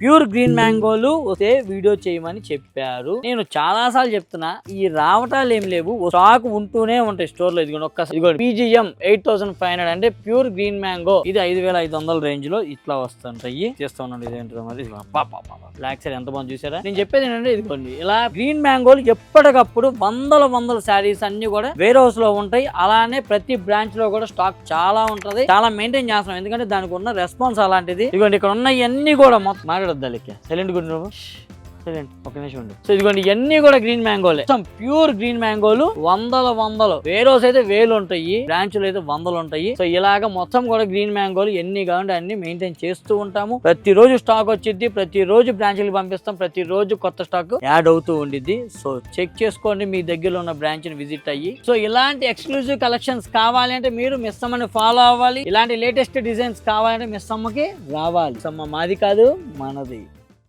Pure green మ్యాంగోలు వస్తే video చేయమని చెప్పారు. నేను చాలా సార్లు చెప్తున్నా, ఈ రావటాలు ఏం లేవు, స్టాక్ ఉంటూనే ఉంటాయి స్టోర్ లో. ఇదిగోండి ఒక్కసారి PGM 8500 అంటే ప్యూర్ గ్రీన్ మ్యాంగో. ఇది 5500 రేంజ్ లో ఇట్లా వస్తుంటాయి. చేస్తూ ఉన్నాడు ఇదేంటో మరి. బ్లాక్ సైడ్ ఎంత బాగుంది చూసారా. నేను చెప్పేది ఏంటంటే ఇదిగోండి ఇలా గ్రీన్ మ్యాంగోలు ఎప్పటికప్పుడు వందల శారీస్ అన్ని కూడా వేర్ హౌస్ లో ఉంటాయి. అలానే ప్రతి బ్రాంచ్ లో కూడా స్టాక్ చాలా ఉంటది. చాలా మెయింటైన్ చేస్తాం, ఎందుకంటే దానికి ఉన్న రెస్పాన్స్ అలాంటిది. ఇదిగోండి ఇక్కడ ఉన్న ఇవన్నీ కూడా మొత్తం మాట్లాడద్దాలికి సైలెంట్ గుడ్ ఒక నిమిషం ఉండు. సో ఇదిగోండి ఇవన్నీ కూడా గ్రీన్ మ్యాంగోలే, ప్యూర్ గ్రీన్ మ్యాంగోలు. వందలు వేరోస్ అయితే వేలు ఉంటాయి, బ్రాంచులు అయితే వందలు ఉంటాయి. సో ఇలాగ మొత్తం కూడా గ్రీన్ మ్యాంగోలు ఎన్ని కావాలంటే అన్ని మెయింటైన్ చేస్తూ ఉంటాము. ప్రతిరోజు స్టాక్ వచ్చింది, ప్రతిరోజు బ్రాంచ్లకు పంపిస్తాం, ప్రతిరోజు కొత్త స్టాక్ యాడ్ అవుతూ ఉండిద్ది. సో చెక్ చేసుకోండి, మీ దగ్గరలో ఉన్న బ్రాంచ్ ని విజిట్ అయ్యి. సో ఇలాంటి ఎక్స్క్లూజివ్ కలెక్షన్స్ కావాలి అంటే మీరు మిస్ అమ్మని ఫాలో అవ్వాలి. ఇలాంటి లేటెస్ట్ డిజైన్స్ కావాలంటే మిస్ అమ్మకి రావాలి. మిస్ అమ్మ మాది కాదు, మనది.